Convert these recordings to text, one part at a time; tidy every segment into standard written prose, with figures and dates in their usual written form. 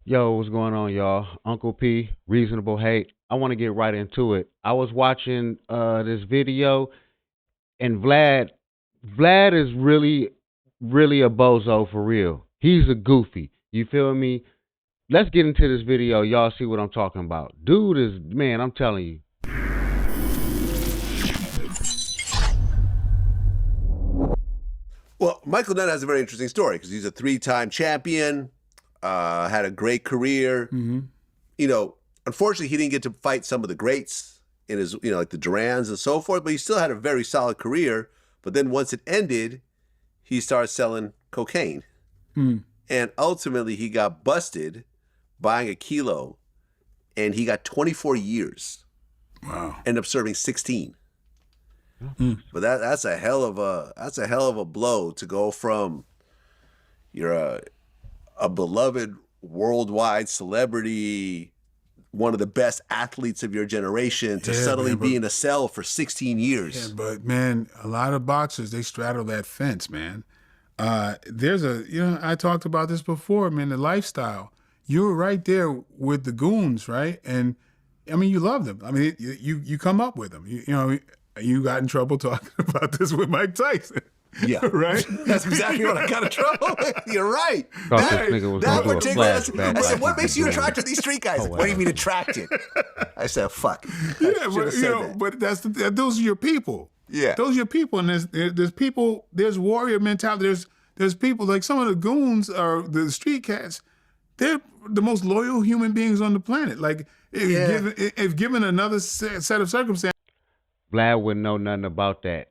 Yo, what's going on, y'all? Uncle P, Reasonable Hate. I want to get right into it. I was watching this video, and Vlad is really a bozo for real. He's a goofy. You feel me? Let's get into this video. Y'all see what I'm talking about. Dude is, man, I'm telling you. Well, Michael Nunn has a very interesting story because he's a three-time champion, had a great career. Mm-hmm. You know, unfortunately, he didn't get to fight some of the greats in his, like the Durans and so forth, but he still had a very solid career. But then once it ended, he started selling cocaine. Mm. And ultimately, he got busted buying a kilo, and he got 24 years. Wow. Ended up serving 16. Mm. But that's a hell of a blow to go from you're a beloved worldwide celebrity, one of the best athletes of your generation, to suddenly be in a cell for 16 years. Yeah, but man, a lot of boxers, they straddle that fence, man. There's I talked about this before, man, the lifestyle. You're right there with the goons, right? And I mean, you love them. I mean, you come up with them. You got in trouble talking about this with Mike Tyson. Yeah. Right? That's exactly what I got in trouble with. You're right. Thought this nigga was gonna do a flashback. I said, like what he makes was you doing. attracted to these street guys? Oh, What do you wow. mean attracted? I said, fuck. Yeah, I but should've said that. but those are your people. Yeah. Those are your people, and there's people. There's warrior mentality. There's people like some of the goons or the street cats. They're the most loyal human beings on the planet. Like if given another set of circumstances. Vlad wouldn't know nothing about that.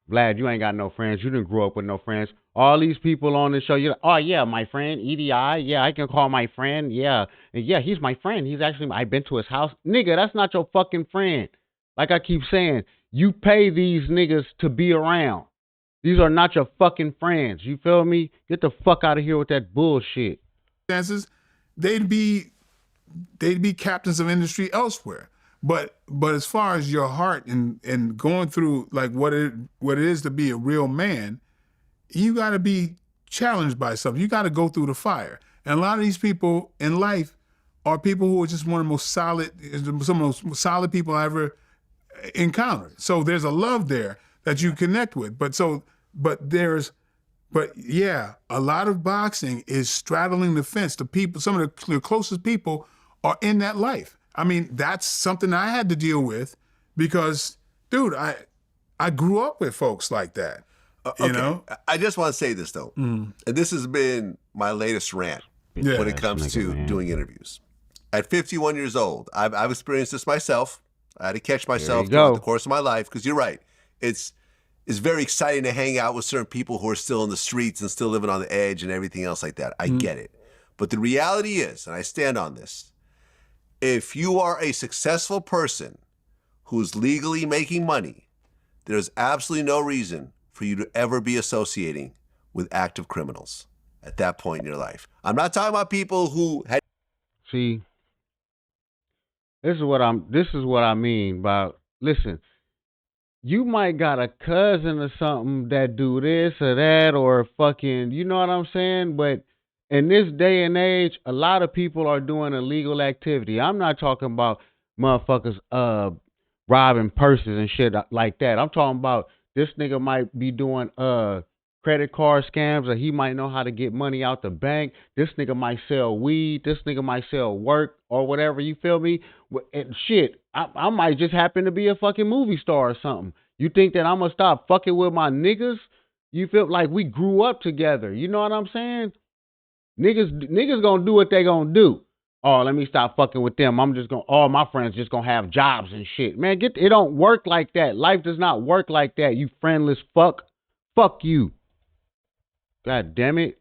Vlad, you ain't got no friends. You didn't grow up with no friends. All these people on this show, you're like, oh, yeah, my friend, EDI. Yeah, I can call my friend. Yeah. And yeah, he's my friend. He's actually, I've been to his house. Nigga, that's not your fucking friend. Like I keep saying, you pay these niggas to be around. These are not your fucking friends. You feel me? Get the fuck out of here with that bullshit. They'd be captains of industry elsewhere. But as far as your heart and going through like what it is to be a real man, you got to be challenged by something. You got to go through the fire. And a lot of these people in life are people who are just one of the most solid, some of the most solid people I ever encountered. So there's a love there that you connect with. But yeah, a lot of boxing is straddling the fence. The people, some of the closest people are in that life. I mean, that's something I had to deal with because, dude, I grew up with folks like that. You know? I just want to say this, though. And this has been my latest rant when it comes to doing interviews. At 51 years old, I've experienced this myself. I had to catch myself throughout the course of my life because you're right. It's very exciting to hang out with certain people who are still in the streets and still living on the edge and everything else like that. I get it. But the reality is, and I stand on this, if you are a successful person who's legally making money, there's absolutely no reason for you to ever be associating with active criminals at that point in your life. I'm not talking about people who had... See, this is what I mean by, listen, you might got a cousin or something that do this or that or fucking, you know what I'm saying? But in this day and age, a lot of people are doing illegal activity. I'm not talking about motherfuckers robbing purses and shit like that. I'm talking about this nigga might be doing credit card scams, or he might know how to get money out the bank. This nigga might sell weed. This nigga might sell work or whatever. You feel me? And shit, I might just happen to be a fucking movie star or something. You think that I'm gonna stop fucking with my niggas? You feel like we grew up together. You know what I'm saying? Niggas gonna do what they gonna do. Oh, let me stop fucking with them. All my friends just gonna have jobs and shit. Man, it don't work like that. Life does not work like that, you friendless fuck. Fuck you. God damn it.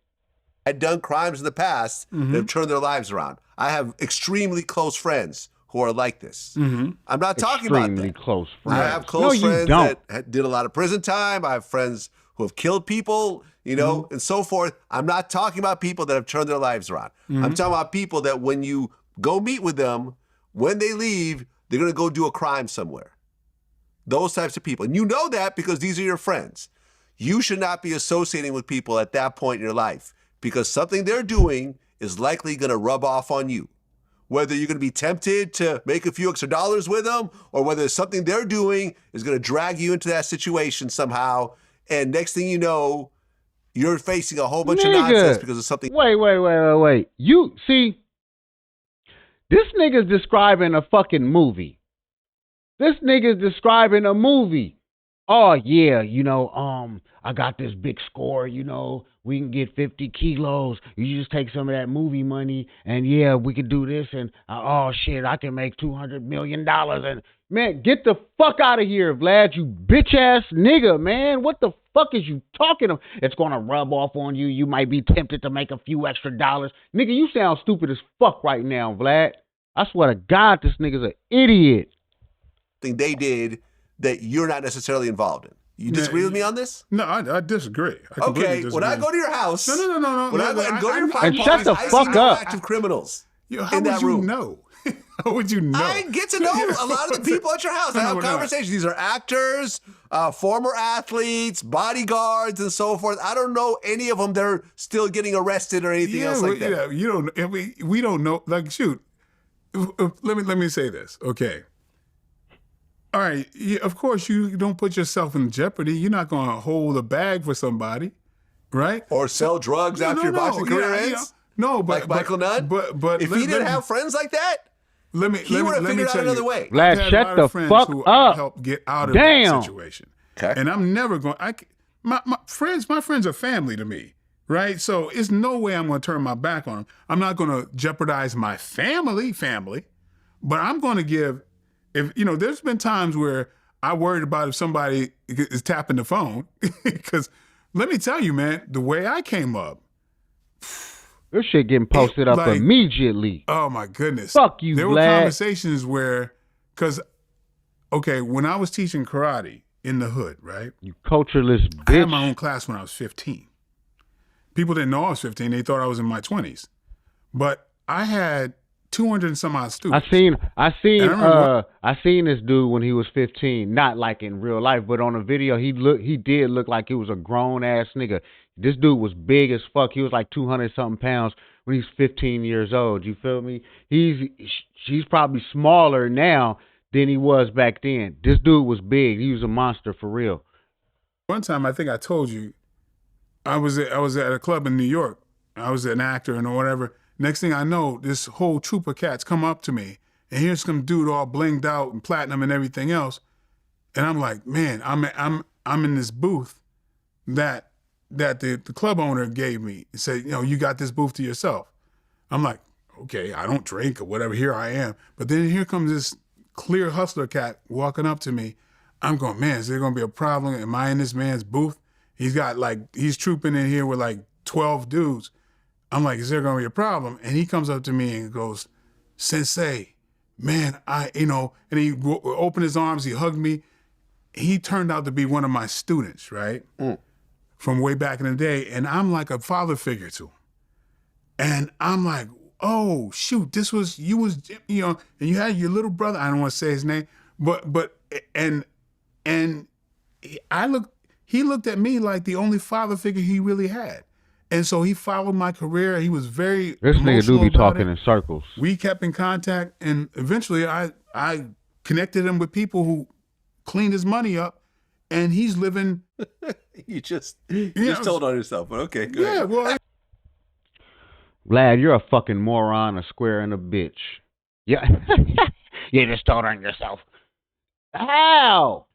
had done crimes in the past that have turned their lives around. I have extremely close friends who are like this. I'm not talking about that. Extremely close friends. I have close friends don't. that did a lot of prison time. I have friends who have killed people, you know, and so forth. I'm not talking about people that have turned their lives around. I'm talking about people that when you go meet with them, when they leave, they're going to go do a crime somewhere. Those types of people. And you know that because these are your friends. You should not be associating with people at that point in your life because something they're doing is likely going to rub off on you. Whether you're going to be tempted to make a few extra dollars with them, or whether something they're doing is going to drag you into that situation somehow. And next thing you know, you're facing a whole bunch of nonsense because of something. Wait. You see, this nigga's describing a fucking movie. This nigga's describing a movie. Oh, yeah, I got this big score, we can get 50 kilos. You just take some of that movie money, and yeah, we could do this, and oh, shit, I can make $200 million. And, man, get the fuck out of here, Vlad, you bitch-ass nigga, man. What the fuck is you talking about? It's going to rub off on you. You might be tempted to make a few extra dollars. Nigga, you sound stupid as fuck right now, Vlad. I swear to God, this nigga's an idiot. Thing they did that you're not necessarily involved in. You disagree with me on this? No, I disagree. Okay, when I go to your house, no. When I go to your and shut the fuck up. Active criminals. How would you know? How would you know? I get to know a lot of the people at your house. I have conversations. These are actors, former athletes, bodyguards, and so forth. I don't know any of them. They're still getting arrested or anything else like that. Yeah, you don't. We don't know. Like, shoot. Let me say this. Okay. All right, of course, you don't put yourself in jeopardy. You're not going to hold a bag for somebody, right? Or sell drugs after your boxing career ends? No, but... Like Michael Nunn? But if he didn't have friends like that, he would have figured out another way. Vlad, shut the fuck up. Help get out of that situation. Okay. And I'm never going... My friends are family to me, right? So it's no way I'm going to turn my back on them. I'm not going to jeopardize my family, but I'm going to give... there's been times where I worried about if somebody is tapping the phone. Because let me tell you, man, the way I came up. This shit getting posted up immediately. Oh, my goodness. Fuck you, There Vlad. were conversations where, when I was teaching karate in the hood, right? You cultureless bitch. I had my own class when I was 15. People didn't know I was 15. They thought I was in my 20s. But I had 200 and some odd students. I seen this dude when he was 15, not like in real life, but on a video he did look like he was a grown ass nigga. This dude was big as fuck. He was like 200 something pounds when he's 15 years old. You feel me? He's probably smaller now than he was back then. This dude was big. He was a monster for real. One time, I think I told you, I was at a club in New York. I was an actor and whatever. Next thing I know, this whole troop of cats come up to me, and here's some dude all blinged out and platinum and everything else, and I'm like, man, I'm in this booth that the club owner gave me and said, you got this booth to yourself. I'm like, okay, I don't drink or whatever. Here I am, but then here comes this clear hustler cat walking up to me. I'm going, man, is there gonna be a problem? Am I in this man's booth? He's trooping in here with like 12 dudes. I'm like, is there going to be a problem? And he comes up to me and goes, Sensei, man, and he opened his arms, he hugged me. He turned out to be one of my students, right? From way back in the day. And I'm like a father figure to him. And I'm like, oh, shoot, you and you had your little brother, I don't want to say his name, and he looked at me like the only father figure he really had. And so he followed my career. He was very This nigga do be talking in circles. We kept in contact, and eventually I connected him with people who cleaned his money up, and he's living. You just told on yourself, but okay, good. Yeah, well. Vlad, you're a fucking moron, a square, and a bitch. Yeah, you just told on yourself. How?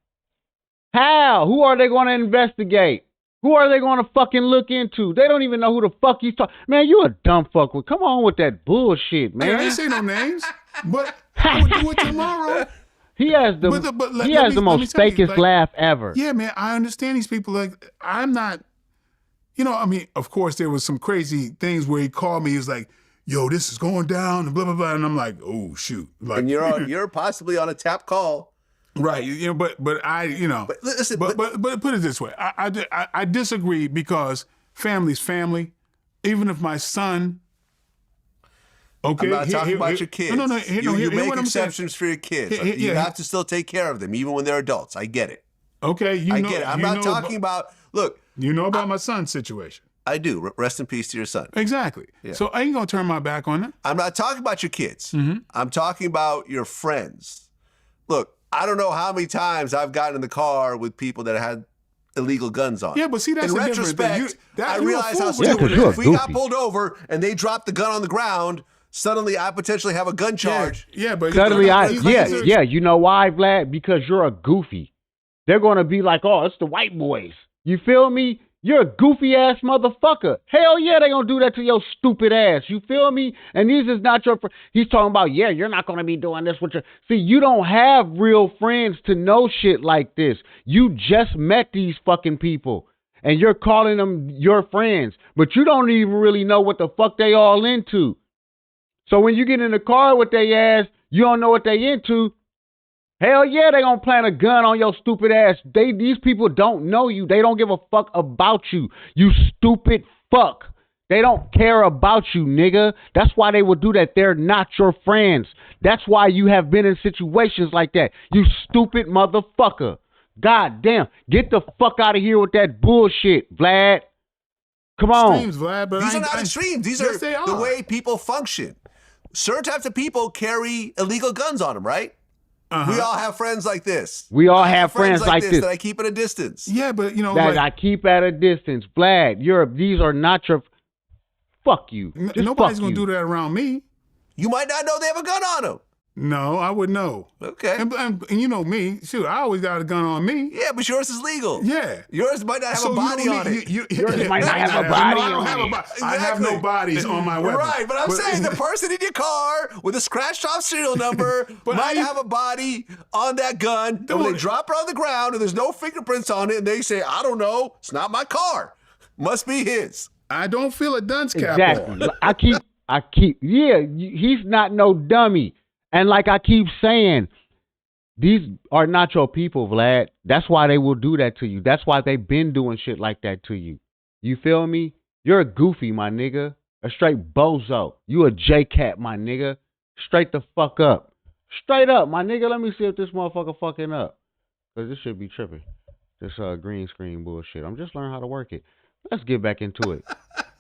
Who are they going to investigate? Who are they going to fucking look into? They don't even know who the fuck he's talking. Man, you a dumb fuck. Come on with that bullshit, man. I didn't say no names, but I would do it tomorrow. He has the most fakest laugh ever. Yeah, man, I understand these people. Like, I'm not, of course, there was some crazy things where he called me. He was like, yo, this is going down, and blah, blah, blah. And I'm like, oh, shoot. Like, and you're possibly on a tap call. Right, but I, But listen, but put it this way, I disagree because family's family. Even if my son, okay, I'm not talking about your kids. No. You make exceptions for your kids. You have to still take care of them, even when they're adults. I get it. Okay, I get it. I'm not talking about. Look, you know about my son's situation. I do. Rest in peace to your son. Exactly. Yeah. So I ain't going to turn my back on them. I'm not talking about your kids. I'm talking about your friends. Look, I don't know how many times I've gotten in the car with people that had illegal guns on. Yeah, but see, that's in a retrospect, I realize how Yeah, stupid it is. If we goofy. got pulled over and they dropped the gun on the ground, suddenly I potentially have a gun charge. Yeah, but suddenly you know why, Vlad? Because you're a goofy. They're gonna be like, oh, it's the white boys. You feel me? You're a goofy ass motherfucker. Hell yeah, they gonna do that to your stupid ass. You feel me? And these is not your friends. He's talking about, yeah, you're not gonna be doing this with your. See, you don't have real friends to know shit like this. You just met these fucking people, and you're calling them your friends, but you don't even really know what the fuck they all into. So when you get in the car with their ass, you don't know what they into. Hell yeah, they gonna plant a gun on your stupid ass. These people don't know you. They don't give a fuck about you. You stupid fuck. They don't care about you, nigga. That's why they will do that. They're not your friends. That's why you have been in situations like that. You stupid motherfucker. God damn. Get the fuck out of here with that bullshit, Vlad. Come on. Extremes, Vlad, but These are not extremes. These are the way people function. Certain types of people carry illegal guns on them, right? We all have friends like this. We all have friends like this that I keep at a distance. Yeah, but you know, that I keep at a distance. Vlad, these are not your. Fuck you. Nobody's gonna do that around me. You might not know they have a gun on them. No, I would know. Okay. And you know me. Shoot, I always got a gun on me. Yeah, but yours is legal. Yeah. Yours might not have a body on it. Yours might not have a body on it. Exactly. I have no bodies on my weapon. Right, but I'm saying the person in your car with a scratched off serial number might have a body on that gun. And when they drop it on the ground and there's no fingerprints on it and they say, I don't know, it's not my car. Must be his. I don't feel a dunce cap exactly. on. I keep, yeah, he's not no dummy. And like I keep saying, these are not your people, Vlad. That's why they will do that to you. That's why they've been doing shit like that to you. You feel me? You're a goofy, my nigga. A straight bozo. You a J-Cat, my nigga. Straight the fuck up. Straight up, my nigga. Let me see if this motherfucker fucking up. Because this should be tripping. This green screen bullshit. I'm just learning how to work it. Let's get back into it.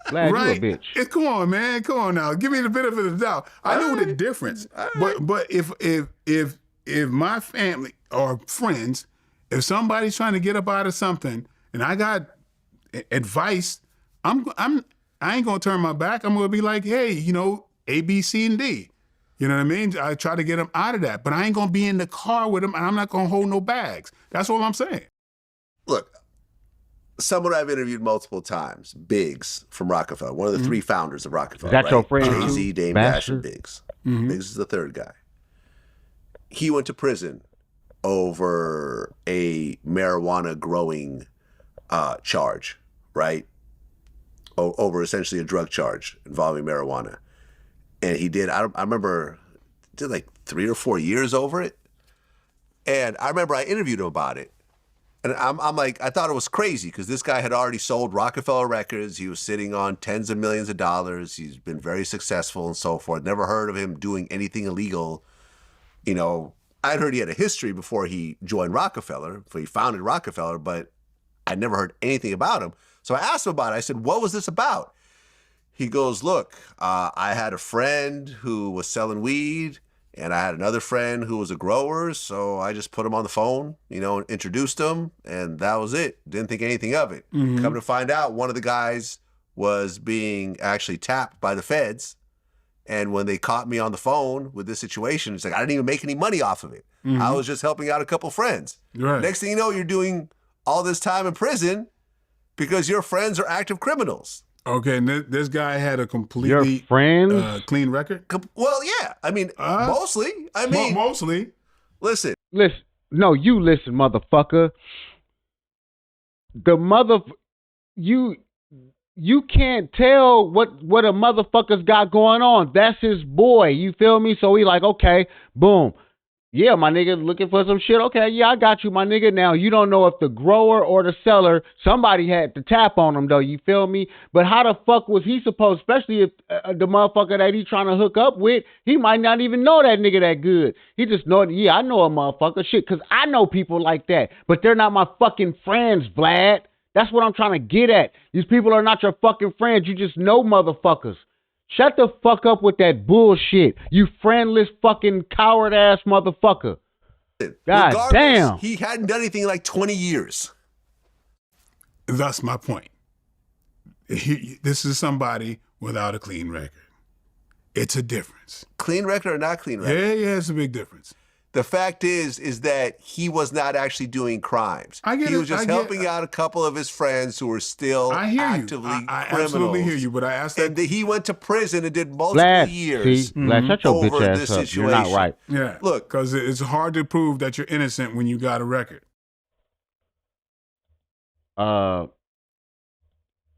Vlad, right. you a bitch. Come on, man. Come on now. Give me the benefit of the doubt. I know the difference. But if my family or friends, if somebody's trying to get up out of something and I got advice, I ain't gonna turn my back. I'm gonna be like, hey, you know, A, B, C, and D. You know what I mean? I try to get them out of that, but I ain't gonna be in the car with them, and I'm not gonna hold no bags. That's all I'm saying. Look, someone I've interviewed multiple times, Biggs from Rockefeller, one of the three founders of Rockefeller. Is that your friend? Jay-Z, Dame Dash, and Biggs. Biggs is the third guy. He went to prison over a marijuana growing charge, right? Over essentially a drug charge involving marijuana. And he did, I remember, did like 3 or 4 years over it. And I remember I interviewed him about it. And I'm like, I thought it was crazy because this guy had already sold Rockefeller Records. He was sitting on tens of millions of dollars. He's been very successful and so forth. Never heard of him doing anything illegal. You know, I'd heard he had a history before he joined Rockefeller, before he founded Rockefeller, but I never heard anything about him. So I asked him about it. I said, what was this about? He goes, look, I had a friend who was selling weed. And I had another friend who was a grower, so I just put him on the phone, you know, and introduced him, and that was it. Didn't think anything of it. Come to find out, one of the guys was being actually tapped by the feds, and when they caught me on the phone with this situation, it's like, I didn't even make any money off of it. I was just helping out a couple friends. Right. Next thing you know, you're doing all this time in prison because your friends are active criminals. Okay, and this guy had a completely clean record? Well, yeah. I mean, mostly. I mean, mostly. Listen. No, you listen, motherfucker. You can't tell what a motherfucker's got going on. That's his boy. You feel me? So he like, okay, boom. Yeah, my nigga looking for some shit. Okay, yeah, I got you, my nigga. Now, you don't know if the grower or the seller, somebody had to tap on him, though. You feel me? But how the fuck was he supposed, especially if the motherfucker that he trying to hook up with, he might not even know that nigga that good. He just know, yeah, I know a motherfucker. Shit, because I know people like that. But they're not my fucking friends, Vlad. That's what I'm trying to get at. These people are not your fucking friends. You just know motherfuckers. Shut the fuck up with that bullshit. You friendless fucking coward ass motherfucker. God damn. He hadn't done anything in like 20 years. That's my point. This is somebody without a clean record. It's a difference. Clean record or not clean record? Yeah, it's a big difference. The fact is that he was not actually doing crimes. He was just helping out a couple of his friends who were still actively criminals. I absolutely hear you, but I asked that. And he went to prison and did multiple years Vlad, shut your bitch ass up. Situation. You're not right. Yeah, look, because it's hard to prove that you're innocent when you got a record. Let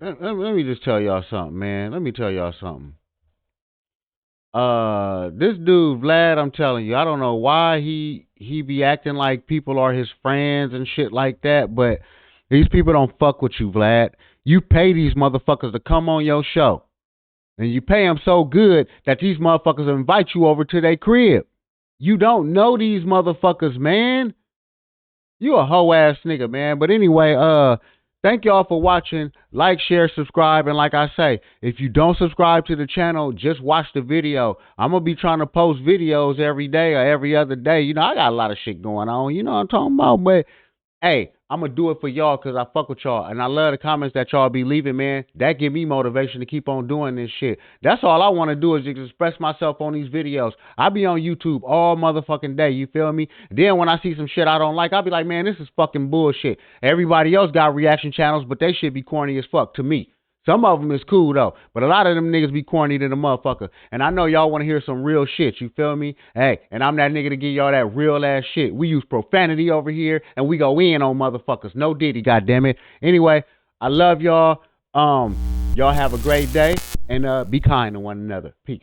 me just tell y'all something, man. Let me tell y'all something. This dude Vlad, I'm telling you, I don't know why he be acting like people are his friends and shit like that, but these people don't fuck with you, Vlad. You pay these motherfuckers to come on your show, and you pay them so good that these motherfuckers invite you over to their crib. You don't know these motherfuckers, man. You a hoe ass nigga, man. But anyway, thank y'all for watching. Like, share, subscribe, and like I say, if you don't subscribe to the channel, just watch the video. I'm going to be trying to post videos every day or every other day. You know, I got a lot of shit going on. You know what I'm talking about? But, hey, I'm going to do it for y'all because I fuck with y'all. And I love the comments that y'all be leaving, man. That give me motivation to keep on doing this shit. That's all I want to do is just express myself on these videos. I be on YouTube all motherfucking day, you feel me? Then when I see some shit I don't like, I'll be like, man, this is fucking bullshit. Everybody else got reaction channels, but they shit be corny as fuck to me. Some of them is cool, though. But a lot of them niggas be corny than a motherfucker. And I know y'all want to hear some real shit, you feel me? Hey, and I'm that nigga to give y'all that real ass shit. We use profanity over here, and we go in on motherfuckers. No Diddy, goddammit. Anyway, I love y'all. Y'all have a great day, and be kind to one another. Peace.